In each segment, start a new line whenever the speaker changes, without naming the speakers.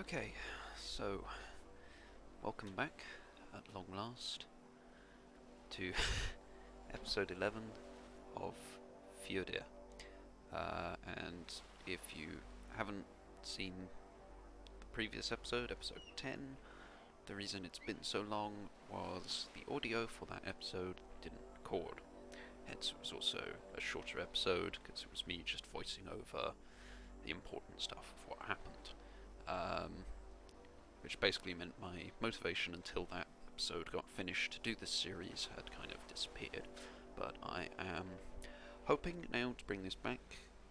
Okay, so welcome back at long last to episode 11 of Fjordur. And if you haven't seen the previous episode, episode 10, the reason it's been so long was the audio for that episode didn't record. Hence, it was also a shorter episode because it was me just voicing over the important stuff of what happened. Which basically meant my motivation until that episode got finished to do this series had kind of disappeared. But I am hoping now to bring this back,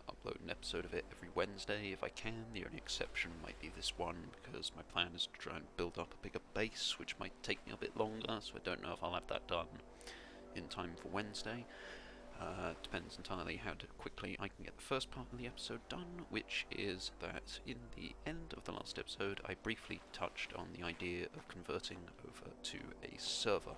upload an episode of it every Wednesday if I can. The only exception might be this one, because my plan is to try and build up a bigger base, which might take me a bit longer, so I don't know if I'll have that done in time for Wednesday. Depends entirely how quickly I can get the first part of the episode done, which is that in the end of the last episode I briefly touched on the idea of converting over to a server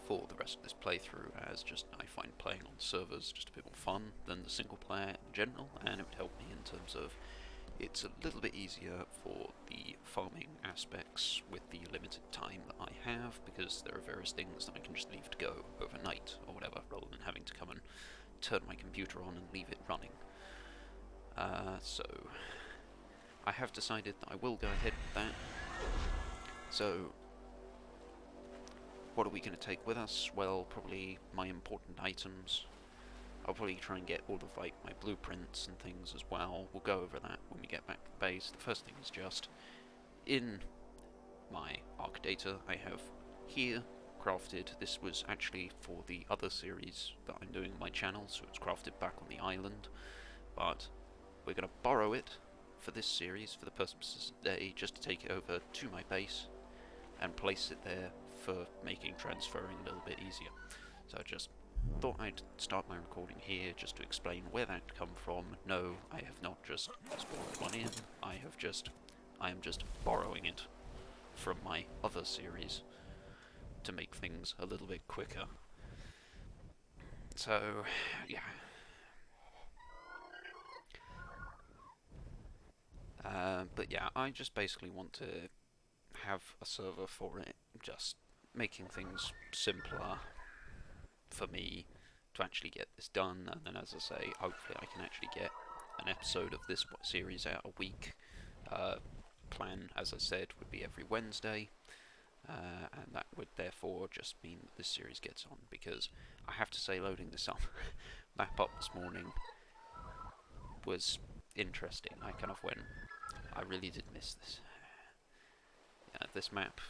for the rest of this playthrough, as just I find playing on servers just a bit more fun than the single player in general, and it would help me in terms of it's a little bit easier for the farming aspects with the limited time that I have, because there are various things that I can just leave to go overnight or whatever, rather than having to come and turn my computer on and leave it running. So I have decided that I will go ahead with that. So what are we going to take with us? Well, probably my important items. I'll probably try and get all of my blueprints and things as well. We'll go over that when we get back to the base. The first thing is just in my arc data I have here crafted. This was actually for the other series that I'm doing on my channel, so it's crafted back on the island, but we're going to borrow it for this series for the purposes of today, just to take it over to my base and place it there for making transferring a little bit easier. So I just thought I'd start my recording here just to explain where that come from. No, I have not just spawned one in, I am just borrowing it from my other series to make things a little bit quicker. So, yeah. But yeah, I just basically want to have a server for it, just making things simpler for me to actually get this done, and then, as I say, hopefully I can actually get an episode of this series out a week. Plan, as I said, would be every Wednesday, and that would therefore just mean that this series gets on, because I have to say, loading this map up this morning was interesting. I kind of went, I really did miss this. This map,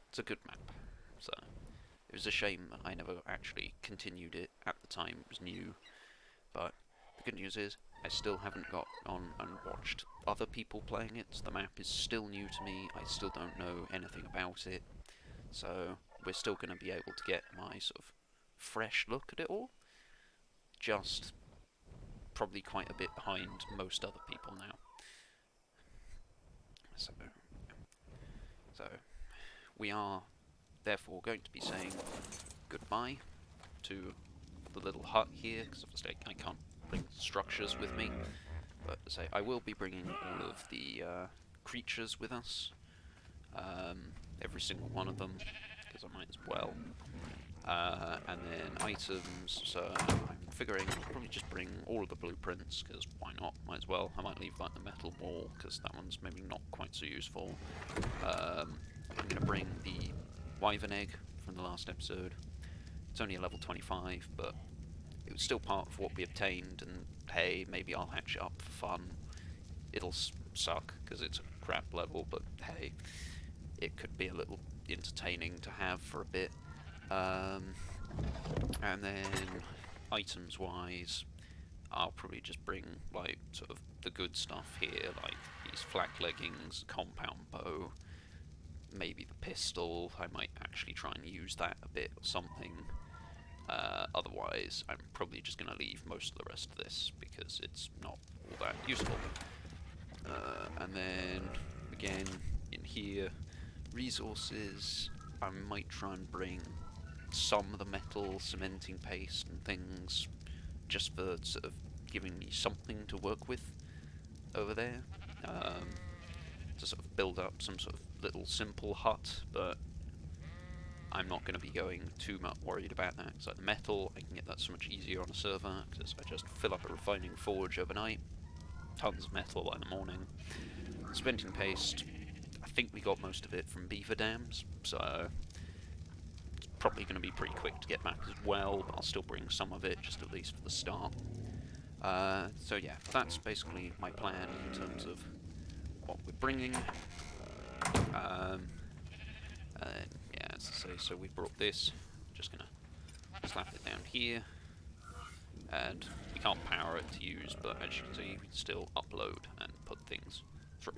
it's a good map, so it was a shame that I never actually continued it at the time. It was new, but the good news is I still haven't got on and watched other people playing it, so the map is still new to me. I still don't know anything about it, so we're still going to be able to get my sort of fresh look at it all, just probably quite a bit behind most other people now. So we are therefore going to be saying goodbye to the little hut here, because obviously I can't bring structures with me, but say I will be bringing all of the creatures with us, every single one of them, because I might as well, and then items. So I'm figuring I'll probably just bring all of the blueprints, because why not, might as well. I might leave like the metal wall, because that one's maybe not quite so useful. I'm going to bring the wyvern egg from the last episode. It's only a level 25, but it was still part of what we obtained, and hey, maybe I'll hatch it up for fun. It'll suck, because it's a crap level, but hey, it could be a little entertaining to have for a bit. And then, items-wise, I'll probably just bring, like, sort of the good stuff here, like these flak leggings, compound bow, maybe the pistol. I might actually try and use that a bit or something. Otherwise, I'm probably just going to leave most of the rest of this, because it's not all that useful. And then, again, in here, resources, I might try and bring some of the metal, cementing paste and things, just for sort of giving me something to work with. over there to sort of build up some sort of little simple hut, but I'm not going to be going too much worried about that, because like the metal, I can get that so much easier on a server, because I just fill up a refining forge overnight, tons of metal by the morning. Cementing paste, I think we got most of it from beaver dams, so it's probably going to be pretty quick to get back as well, but I'll still bring some of it, just at least for the start. So yeah, that's basically my plan in terms of what we're bringing. Yeah, as I say, so we brought this, just gonna slap it down here, and we can't power it to use, but as you can see, we can still upload and put things through.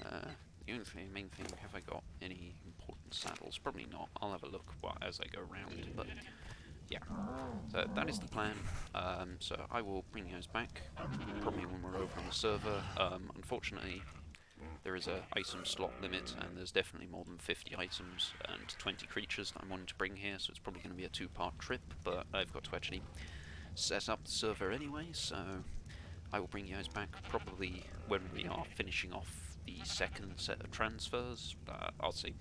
The only thing, main thing, have I got any important saddles? Probably not. I'll have a look as I go around, but yeah. So that is the plan. So I will bring you guys back, probably when we're over on the server. Unfortunately, there is a item slot limit, and there's definitely more than 50 items and 20 creatures that I'm wanting to bring here, so it's probably going to be a two-part trip, but I've got to actually set up the server anyway, so I will bring you guys back probably when we are finishing off the second set of transfers. I'll see.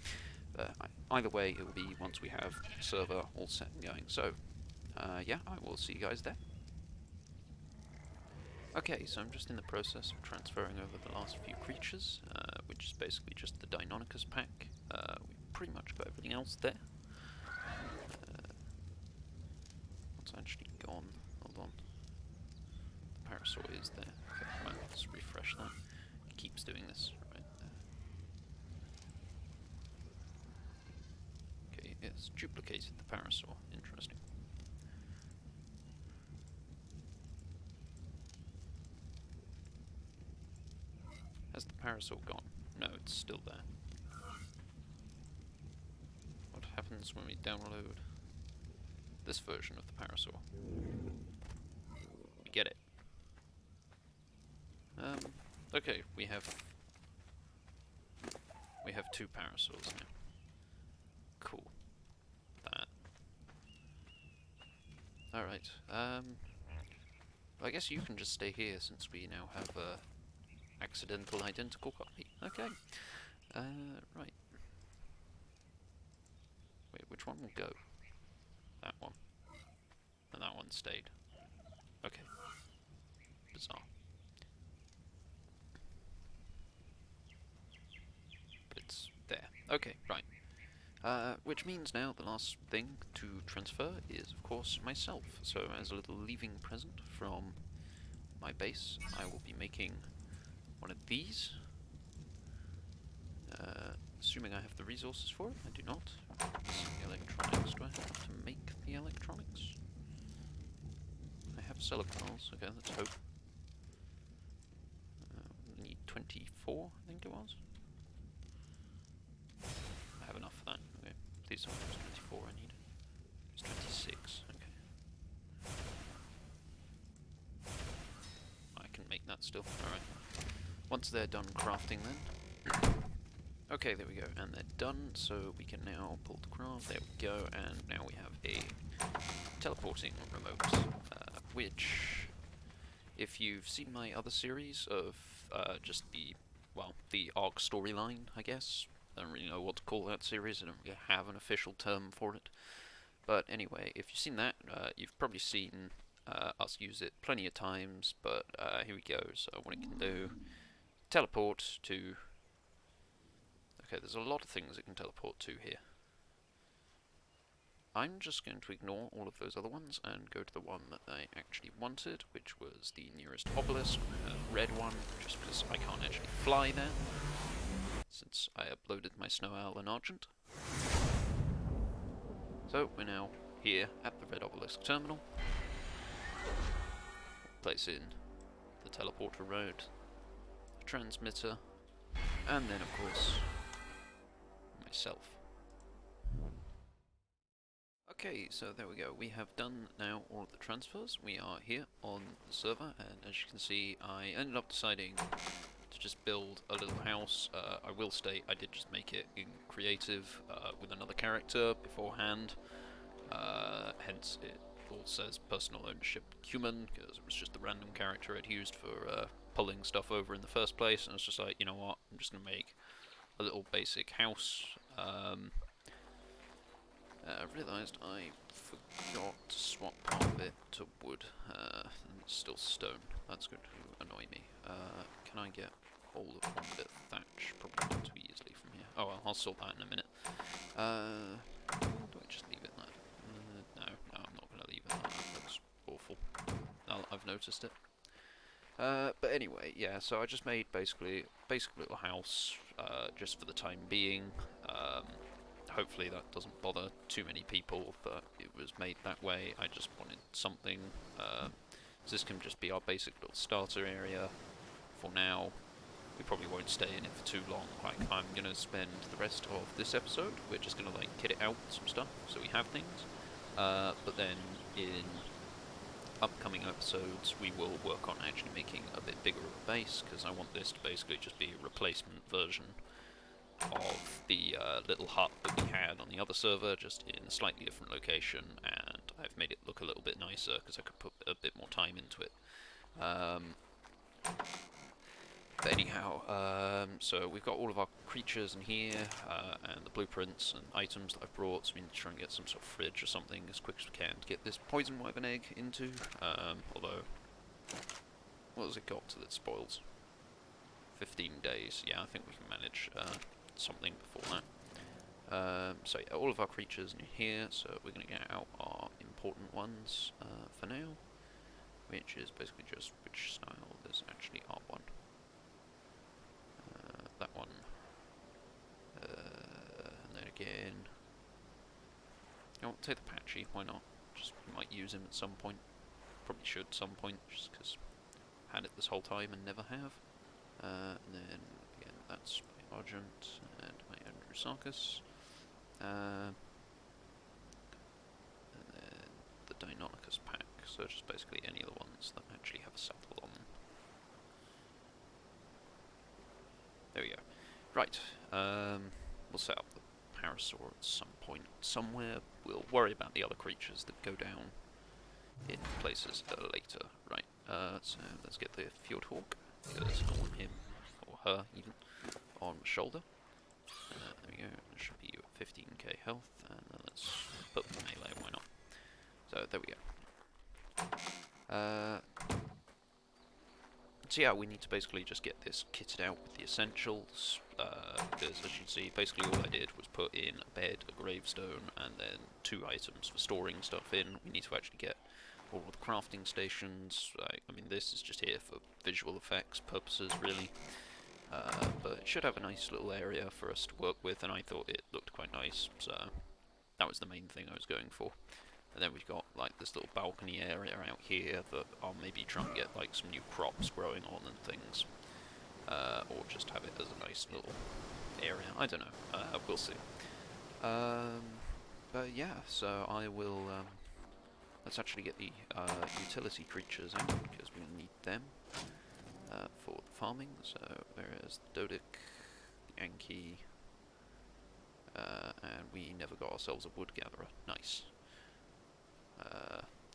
Either way, it will be once we have the server all set and going. So, yeah, I will see you guys there. Okay, so I'm just in the process of transferring over the last few creatures, which is basically just the Deinonychus pack. We've pretty much got everything else there. What's actually gone? Hold on. The Parasaur is there. Okay, right, let's refresh that. It keeps doing this right there. Okay, it's duplicated the Parasaur. Interesting. Has the Parasaur gone? No, it's still there. What happens when we download this version of the Parasaur? We get it. Okay, we have two Parasaurs now. Cool. That. Alright, I guess you can just stay here since we now have a accidental identical copy. Okay. Right. Wait, which one will go? That one. And that one stayed. Okay. Bizarre. But it's there. Okay, right. Which means now the last thing to transfer is, of course, myself. So as a little leaving present from my base, I will be making one of these. Assuming I have the resources for it. I do not. The electronics. Do I have to make the electronics? I have silicons. Okay, let's hope. I need 24, I think it was. I have enough for that. Okay, these are 24 I need. It's 26. Okay. I can make that still. Alright. Once they're done crafting then. Okay, there we go, and they're done, so we can now pull the craft, there we go, and now we have a teleporting remote, which, if you've seen my other series of just the ARC storyline, I guess, I don't really know what to call that series, I don't really have an official term for it, but anyway, if you've seen that, you've probably seen us use it plenty of times, but here we go, so what it can do, teleport to... Okay, there's a lot of things it can teleport to here. I'm just going to ignore all of those other ones and go to the one that I actually wanted, which was the nearest obelisk, red one, just because I can't actually fly there, since I uploaded my Snow Owl in Argent. So, we're now here at the red obelisk terminal. Place in the teleporter road, the transmitter, and then of course myself. Okay, so there we go. We have done now all of the transfers. We are here on the server, and as you can see, I ended up deciding to just build a little house. I will state I did just make it in creative with another character beforehand, hence it all says personal ownership human, because it was just the random character I'd used for pulling stuff over in the first place, and it's just like, you know what, I'm just going to make a little basic house. I realised I forgot to swap part of it to wood, and it's still stone. That's going to annoy me. Can I get hold of one bit of thatch? Probably not too easily from here. Oh well, I'll sort that in a minute. Do I just leave it like that? No, I'm not going to leave it like that. That looks awful. I've noticed it. But anyway, yeah, so I just made basically a basic little house, just for the time being. Hopefully that doesn't bother too many people, but it was made that way. I just wanted something. So this can just be our basic little starter area for now. We probably won't stay in it for too long. Like, I'm going to spend the rest of this episode, we're just going to like kit it out with some stuff so we have things. But then in upcoming episodes we will work on actually making a bit bigger of a base, because I want this to basically just be a replacement version of the little hut that we had on the other server, just in a slightly different location, and I've made it look a little bit nicer because I could put a bit more time into it. But anyhow, so we've got all of our creatures in here, and the blueprints and items that I've brought, so we need to try and get some sort of fridge or something as quick as we can to get this poison wyvern egg into, although, what has it got till it spoils? 15 days, yeah, I think we can manage something before that. So yeah, all of our creatures in here, so we're going to get out our important ones for now, which is basically just which style. There's actually R1. That one. And then again, you know, take the patchy, why not? Just might use him at some point. Probably should at some point, just because I had it this whole time and never have. And then again, that's my Argent and my Andrewsarchus. And then the Deinonychus pack, so just basically any of the ones that actually have a saddle on them. There we go. Right, we'll set up the Parasaur at some point somewhere. We'll worry about the other creatures that go down in places later. Right, so let's get the Fjordur, because I want him, or her even, on my shoulder. There we go, it should be 15k health, and let's put the melee, why not? So there we go. So yeah, we need to basically just get this kitted out with the essentials, because as you can see, basically all I did was put in a bed, a gravestone, and then 2 items for storing stuff in. We need to actually get all of the crafting stations. I mean, this is just here for visual effects purposes, really. But it should have a nice little area for us to work with, and I thought it looked quite nice, so that was the main thing I was going for. And then we've got like this little balcony area out here that I'll maybe try and get like some new crops growing on and things, or just have it as a nice little area. I don't know. We'll see. But yeah, so I will. Let's actually get the utility creatures out, because we need them for the farming. So there's the Dodic, the Anki, and we never got ourselves a wood gatherer. Nice.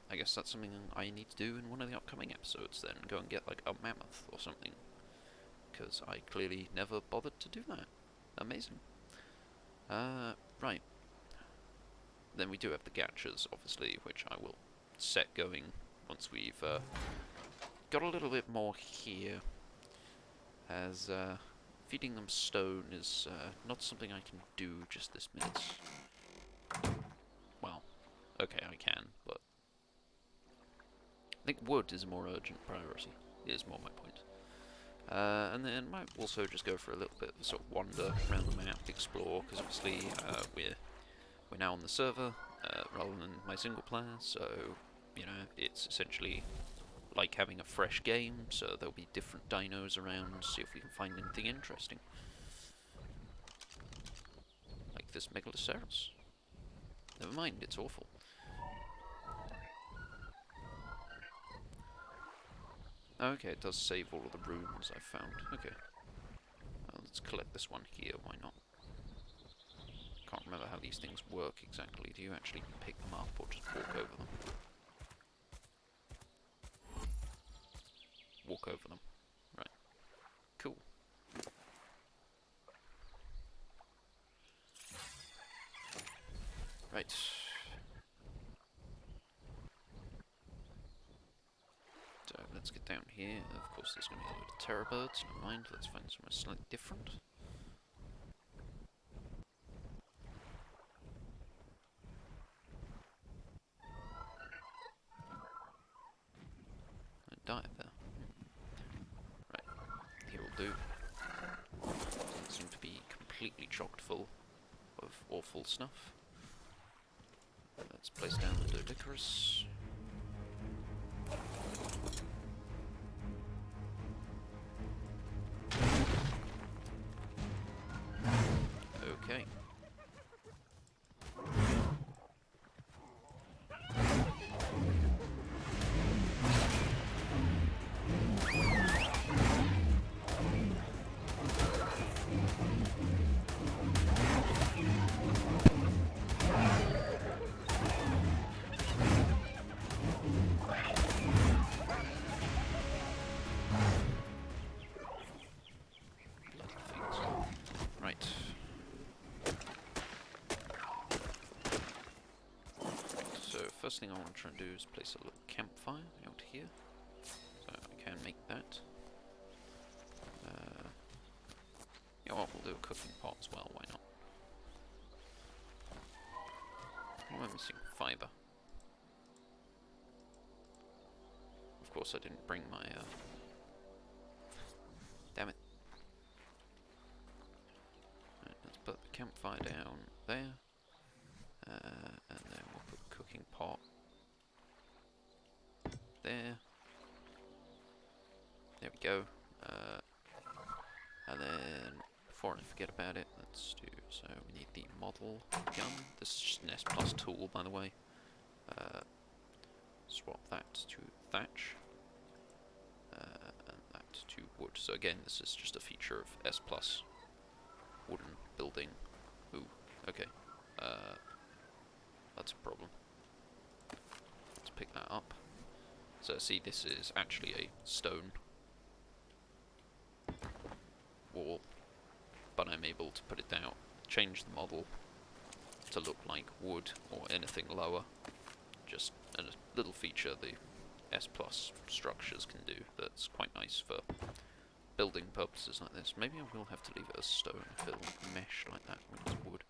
I guess that's something I need to do in one of the upcoming episodes then, go and get like a mammoth or something, because I clearly never bothered to do that. Amazing. Right. Then we do have the gachas, obviously, which I will set going once we've got a little bit more here, as feeding them stone is not something I can do just this minute. Well, okay, I can, but I think wood is a more urgent priority, is more my point. And then might also just go for a little bit of a sort of wander around the map, explore, because obviously we're now on the server rather than my single player, so you know, it's essentially like having a fresh game, so there'll be different dinos around, see if we can find anything interesting. Like this Megalosaurus. Never mind, it's awful. Okay, it does save all of the runes I've found. Okay. Let's collect this one here, why not? Can't remember how these things work exactly. Do you actually pick them up or just walk over them? let's get down here. Of course, there's going to be a load of terror birds. Never mind. Let's find somewhere slightly different. Die there. Right, here will do. Doesn't seem to be completely chocked full of awful stuff. Let's place down the Dolichorus. Okay. First thing I want to try and do is place a little campfire out here, so I can make that. You know what, we'll do a cooking pot as well, why not? What am I missing? Fibre. Of course I didn't bring my, damn it. Right, let's put the campfire down there. And then we'll put the cooking pot there. There we go. And then, before I forget about it, let's do, so we need the model gun. This is just an S Plus tool, by the way. Swap that to thatch. And that to wood. So again, this is just a feature of S Plus. Wooden building. Ooh, okay. That's a problem. Let's pick that up. So see, this is actually a stone wall, but I'm able to put it down, change the model to look like wood or anything lower. Just a little feature the S Plus structures can do that's quite nice for building purposes like this. Maybe I will have to leave it as stone if it'll mesh like that when it's wood.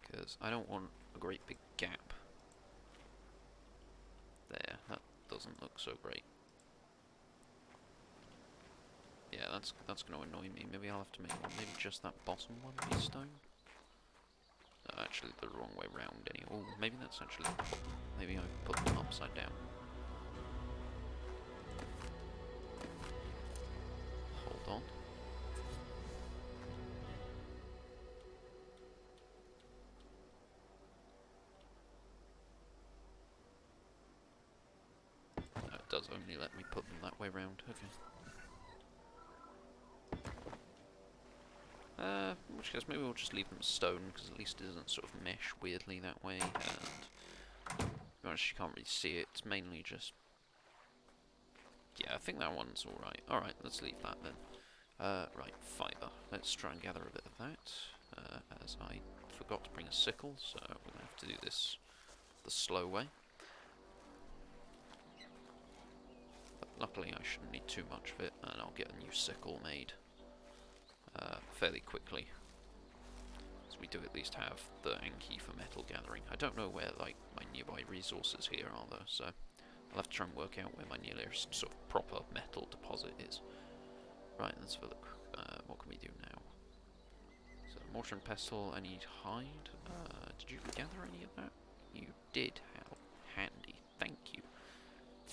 Because I don't want a great big gap there. That doesn't look so great. Yeah, that's going to annoy me. Maybe I'll have to make one. Maybe just that bottom one be stone. No, actually the wrong way round. Oh, maybe that's actually. Maybe I put them upside down. Hold on. No, it does only let me put them that way round. Okay. In which case, maybe we'll just leave them stone, because at least it doesn't sort of mesh weirdly that way, and you actually can't really see it. It's mainly just... yeah, I think that one's alright. Alright, let's leave that then. Right, fibre. Let's try and gather a bit of that, as I forgot to bring a sickle, so we're going to have to do this the slow way. But luckily I shouldn't need too much of it, and I'll get a new sickle made fairly quickly. So we do at least have the Anki for metal gathering. I don't know where like my nearby resources here are though, so I'll have to try and work out where my nearest sort of proper metal deposit is. Right, let's have a look. What can we do now? So mortar and pestle, I need hide. Did you gather any of that? You did. How handy. Thank you.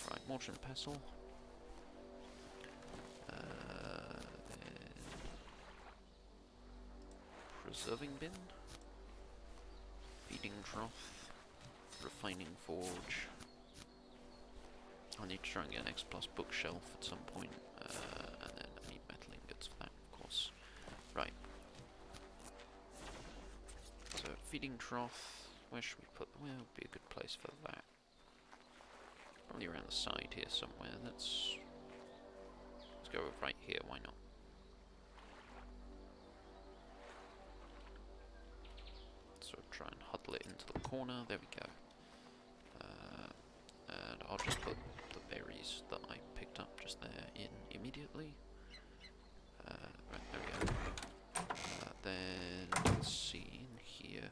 Right, mortar and pestle. Preserving bin, feeding trough, refining forge. I need to try and get an X Plus bookshelf at some point, and then I need metal ingots for that, of course. Right. So feeding trough. Where should we put? Where would be a good place for that? Probably around the side here somewhere. Let's go right here. Why not? sort of try and huddle it into the corner. There we go. And I'll just put the berries that I picked up just there in immediately. Right, there we go. Then let's see in here.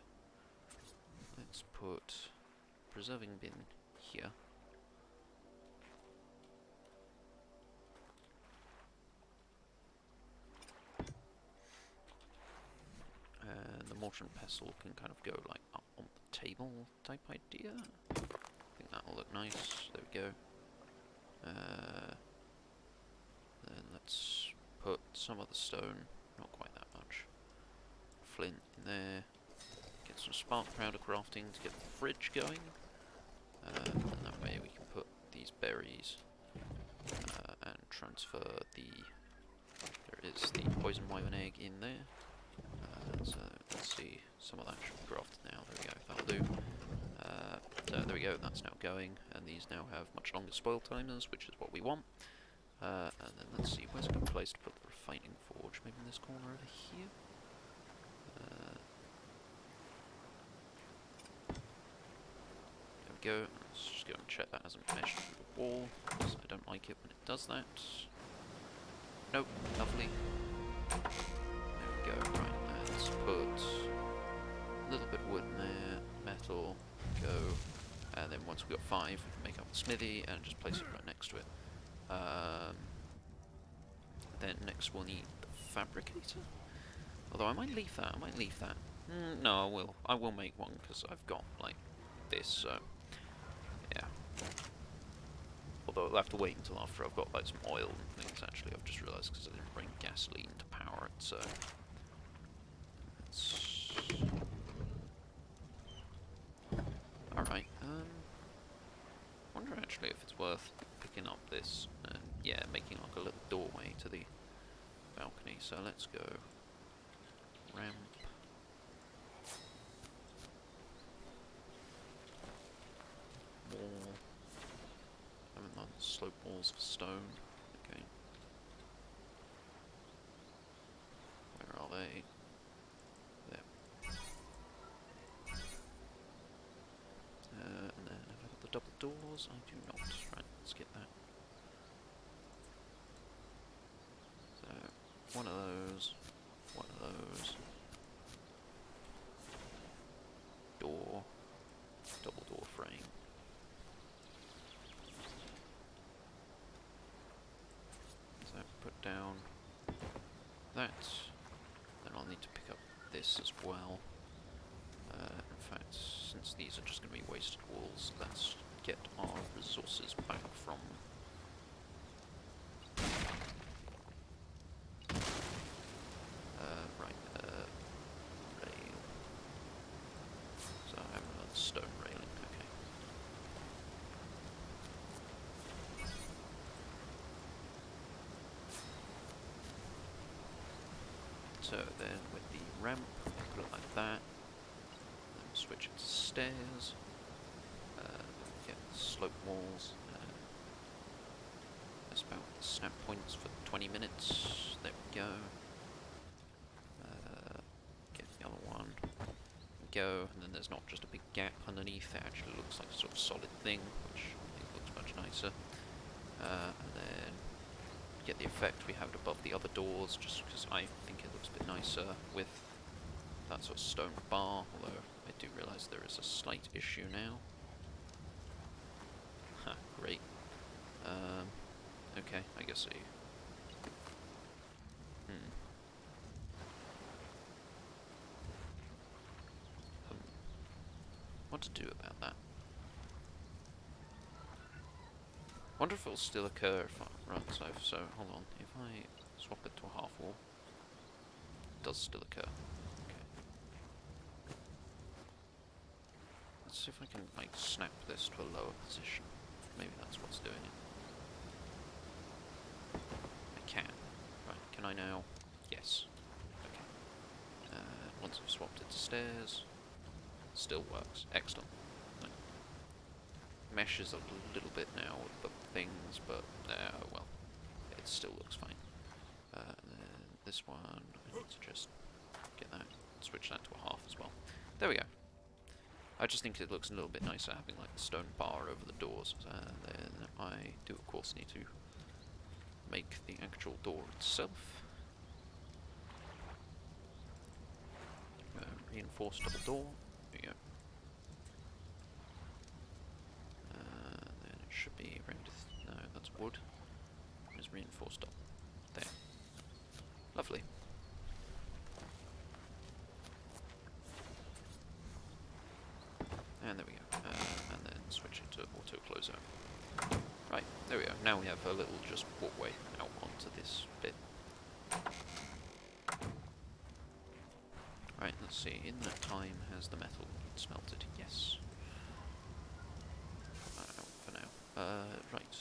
Let's put preserving bin here. And the mortar and pestle can kind of go like up on the table type idea. I think that'll look nice. There we go. Then let's put some of the stone, not quite that much, flint in there. Get some spark powder crafting to get the fridge going. And that way we can put these berries and transfer the... There is the poison wyvern egg in there. So let's see, some of that should be crafted now. There we go, that'll do. There we go, that's now going, and these now have much longer spoil timers, which is what we want. And then let's see, where's a good place to put the refining forge? Maybe in this corner over here? There we go. Let's just go and check that hasn't meshed through the wall, because I don't like it when it does that. Nope, lovely. There we go, right, let's put a little bit of wood in there, metal, go, and then once we've got 5, we can make up the smithy and just place it right next to it. Then next we'll need the fabricator. Although I might leave that. No, I will. I will make one because I've got like this. So yeah. Although I'll have to wait until after I've got like some oil and things. Actually, I've just realised because I didn't bring gasoline to power it. So let's... all right. Wonder actually if it's worth picking up this and yeah, making like a little doorway to the balcony. So let's go ramp. Wall. I haven't done slope walls for stone. Okay. Where are they? There. And then have I got the double doors? I do not. Right, let's get that. So, one of those. Door. Double door frame. So, put down that. Then I'll need to pick up this as well. In fact, since these are just going to be wasted walls, let's get our resources back from... rail. So I haven't done stone railing, okay. So then with the ramp, put it like that. Switch it to stairs, get slope walls, that's about the snap points for 20 minutes, there we go, get the other one, go, and then there's not just a big gap underneath, it actually looks like a sort of solid thing, which I think looks much nicer, and then get the effect we have it above the other doors, just because I think it looks a bit nicer with that sort of stone bar, although I do realise there is a slight issue now. Ha, great. Okay, I guess what to do about that? Wonder if it'll still occur if I run so hold on, if I swap it to a half wall, it does still occur. Let's see if I can like snap this to a lower position. Maybe that's what's doing it. I can. Right, can I now? Yes. Okay. Once I've swapped it to stairs, still works. Excellent. Right. Meshes a little bit now with the things, but well, it still looks fine. And then this one, I need to just get that, switch that to a half as well. There we go. I just think it looks a little bit nicer having like the stone bar over the doors. Then I do of course need to make the actual door itself. Reinforced double door. There you go. Then it should be around. No, that's wood. It's reinforced double. There. Lovely. And there we go. And then switch it to auto closer. Right, there we go. Now we have a little just walkway out onto this bit. Right, let's see. In that time, has the metal been smelted? Yes. Out for now. Right.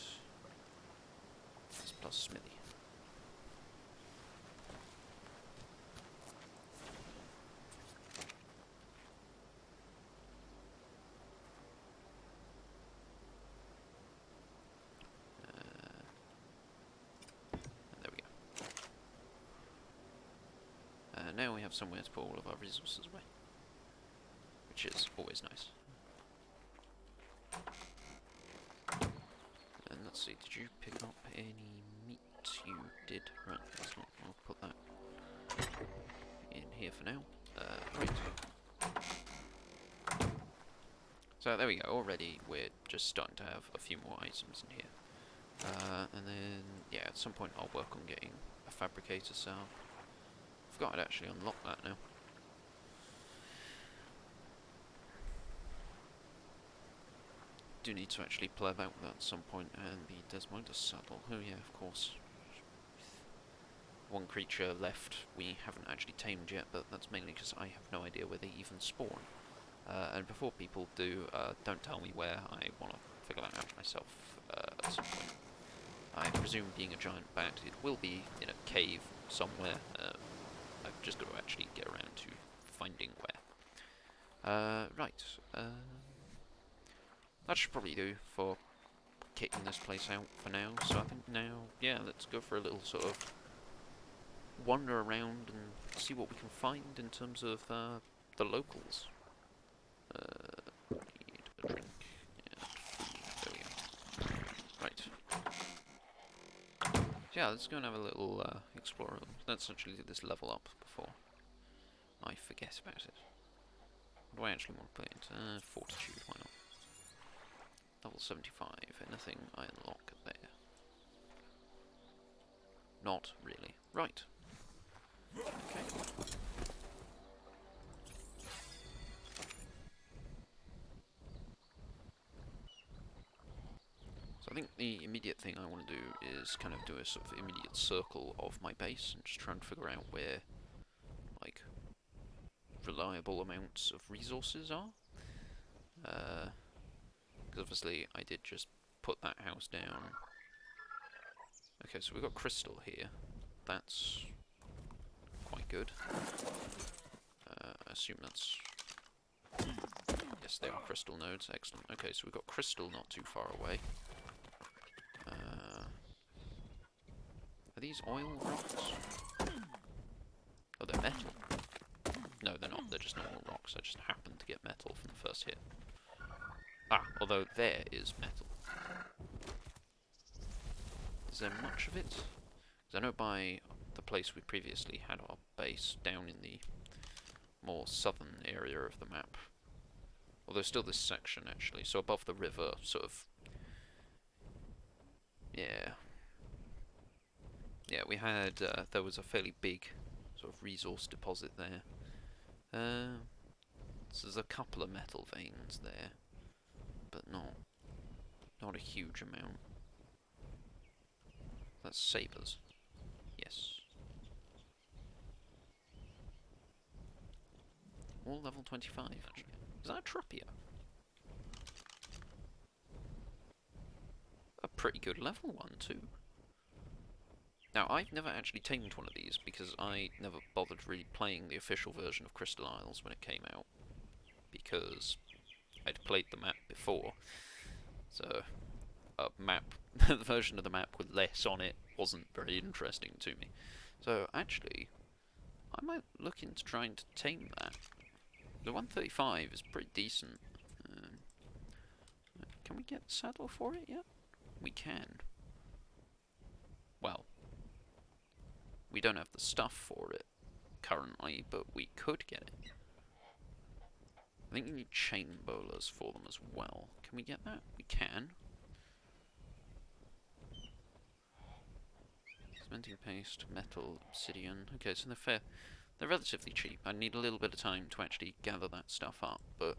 That's plus smithy. Now we have somewhere to put all of our resources away, which is always nice. And let's see, did you pick up any meat? You did. Right, I'll put that in here for now. Right. So there we go, already we're just starting to have a few more items in here. And then, yeah, at some point I'll work on getting a fabricator cell. Forgot I'd actually unlock that now. Do need to actually play about with that at some point, and the Desmodus saddle. Oh yeah, of course. One creature left we haven't actually tamed yet, but that's mainly because I have no idea where they even spawn. And before people do, don't tell me where. I want to figure that out myself at some point. I presume, being a giant bat, it will be in a cave somewhere. I've just got to actually get around to finding where. Right. That should probably do for kicking this place out for now. So I think now, yeah, let's go for a little sort of wander around and see what we can find in terms of the locals. Need a drink. Yeah. There we go. Right. Yeah, let's go and have a little explore. Let's actually do this level up before I forget about it. What do I actually want to put into? Fortitude, why not? Level 75, anything I unlock there? Not really. Right. Okay. So I think the immediate thing I want to do is kind of do a sort of immediate circle of my base and just try and figure out where, like, reliable amounts of resources are. Because obviously I did just put that house down. Okay, so we've got crystal here. That's quite good. I assume that's... Yes, they are crystal nodes. Excellent. Okay, so we've got crystal not too far away. Are these oil rocks? Oh, they're metal. No, they're not. They're just normal rocks. I just happened to get metal from the first hit. Ah, although there is metal. Is there much of it? Because I know by the place we previously had our base, down in the more southern area of the map. Although still this section, actually. So above the river, sort of... Yeah. Yeah, we had... there was a fairly big sort of resource deposit there. So there's a couple of metal veins there. But not a huge amount. That's sabers. Yes. All level 25, actually. Is that a Truppia? A pretty good level one, too. Now, I've never actually tamed one of these, because I never bothered really playing the official version of Crystal Isles when it came out. Because I'd played the map before. So, a map, the version of the map with less on it wasn't very interesting to me. So, actually, I might look into trying to tame that. The 135 is pretty decent. Can we get the saddle for it yet? We can. Well, we don't have the stuff for it currently, but we could get it. I think you need chain bowlers for them as well. Can we get that? We can. Cementing paste, metal, obsidian. Okay, so they're relatively cheap. I need a little bit of time to actually gather that stuff up, but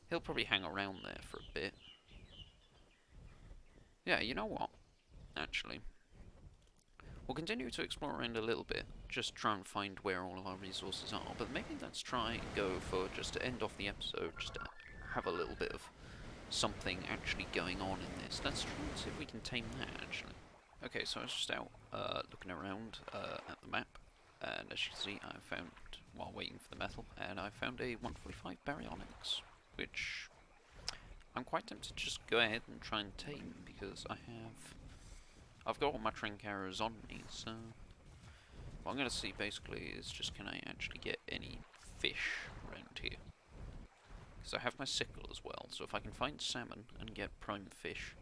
he'll probably hang around there for a bit. Yeah, you know what? Actually, we'll continue to explore around a little bit, just try and find where all of our resources are, but maybe let's try and go for, just to end off the episode, just to have a little bit of something actually going on in this. Let's try and see if we can tame that, actually. Okay, so I was just out looking around at the map, and as you can see, I found, while waiting for the metal, and I found a 145 baryonyx, which I'm quite tempted to just go ahead and try and tame, because I've got all my trink arrows on me, so what I'm going to see basically is just, can I actually get any fish around here? Because I have my sickle as well, so if I can find salmon and get prime fish,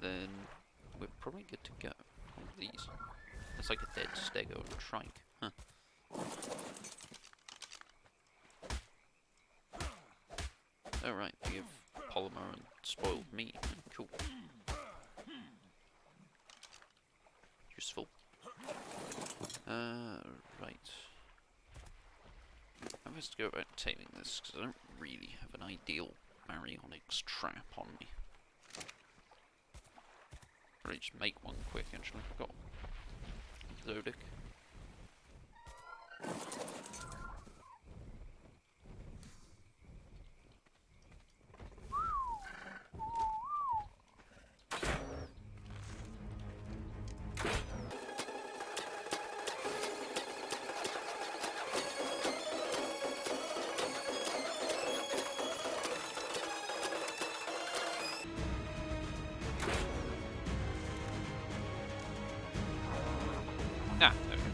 then we're probably good to go. One of these. That's like a dead stego and a trike. Huh. Oh right, they give polymer and spoiled meat. Cool. Useful. Right. I'm going to go about taming this, because I don't really have an ideal baryonyx trap on me. Or just make one quick, actually. I've got Zodic. Ah, there we go.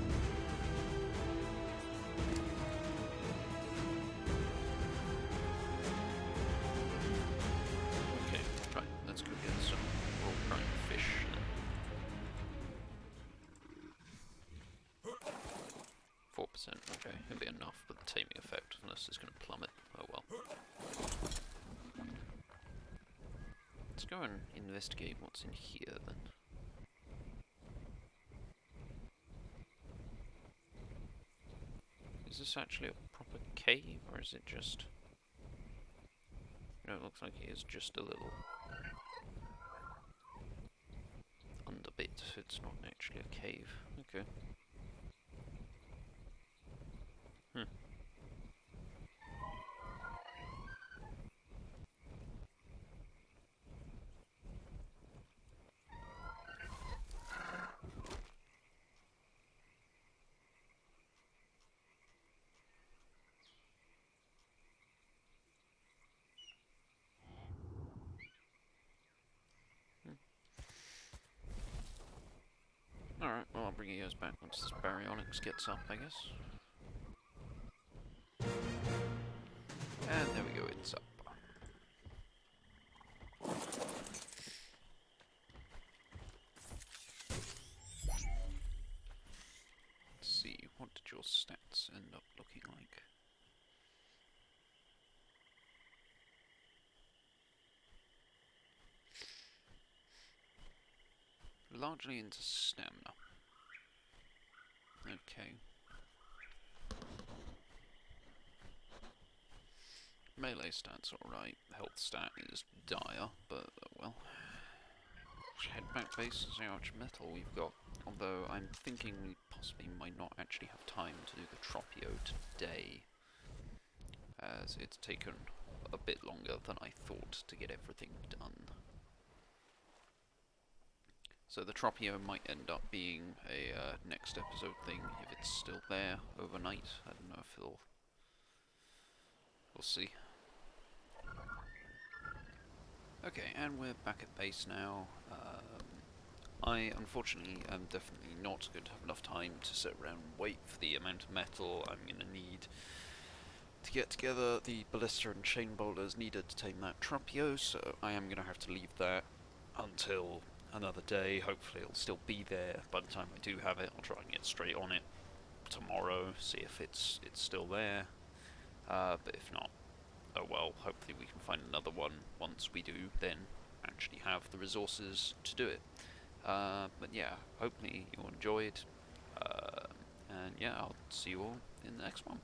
Okay, right, let's go get some raw prime fish then. 4%, okay, it'll be enough, but the taming effectiveness is going to plummet. Oh well. Let's go and investigate what's in here then. Is this actually a proper cave, or is it just... No, it looks like it is just a little underbit. It's not actually a cave. Okay. Hmm. Alright, well I'll bring you guys back once this baryonyx gets up, I guess. And there we go, it's up. Let's see, what did your stats end up looking like? Largely into stamina. Okay. Melee stat's alright, health stat is dire, but well. Head back base and see how much metal we've got. Although I'm thinking we possibly might not actually have time to do the Tropio today, as it's taken a bit longer than I thought to get everything done. So the Tropio might end up being a next episode thing, if it's still there overnight. I don't know if it'll... We'll see. Okay, and we're back at base now. I, unfortunately, am definitely not going to have enough time to sit around and wait for the amount of metal I'm going to need to get together the ballista and chain boulders needed to tame that Tropio, so I am going to have to leave that until another day. Hopefully it'll still be there by the time I do have it. I'll try and get straight on it tomorrow, see if it's still there. But if not, oh well, hopefully we can find another one once we do then actually have the resources to do it. But yeah, hopefully you all enjoyed, and yeah, I'll see you all in the next one.